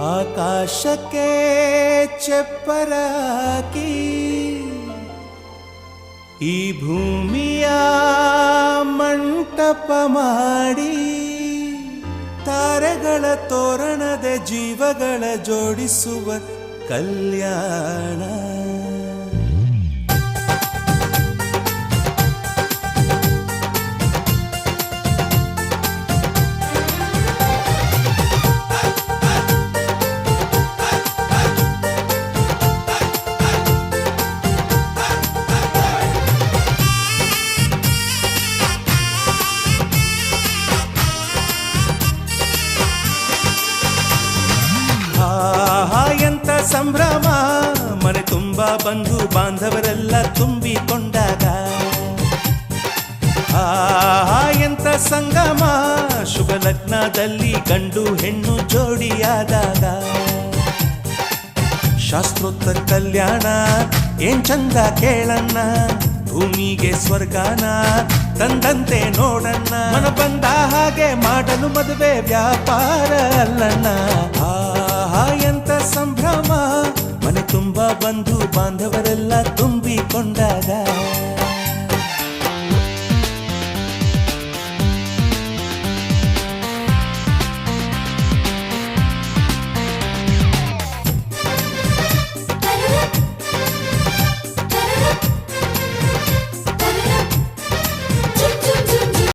ಆಕಾಶಕ್ಕೆ ಚಪ್ಪರಾಕಿ ಈ ಭೂಮಿಯ ಮಂಟಪ ಮಾಡಿ ತಾರೆಗಳ ತೋರಣದ ಜೀವಗಳ ಜೋಡಿಸುವ ಕಲ್ಯಾಣ. ಎಂತ ಸಂಭ್ರಮ, ಮನೆ ತುಂಬ ಬಂಧು ಬಾಂಧವರೆಲ್ಲ ತುಂಬಿಕೊಂಡಾಗ. ಎಂತ ಸಂಗಮ, ಶುಭ ಲಗ್ನದಲ್ಲಿ ಗಂಡು ಹೆಣ್ಣು ಜೋಡಿಯಾದಾಗ. ಶಾಸ್ತ್ರೋತ್ತರ ಕಲ್ಯಾಣ ಏನ್ ಚಂದ ಕೇಳಣ್ಣ, ಭೂಮಿಗೆ ಸ್ವರ್ಗಾನ ತಂದಂತೆ ನೋಡಣ್ಣ. ಮನ ಬಂದ ಹಾಗೆ ಮಾಡಲು ಮದುವೆ ವ್ಯಾಪಾರ ಅಲ್ಲಣ್ಣ. ಎಂತ ಸಂಭ್ರಮ, ಮನೆ ತುಂಬ ಬಂಧು ಬಾಂಧವರೆಲ್ಲ ತುಂಬಿಕೊಂಡಾಗ.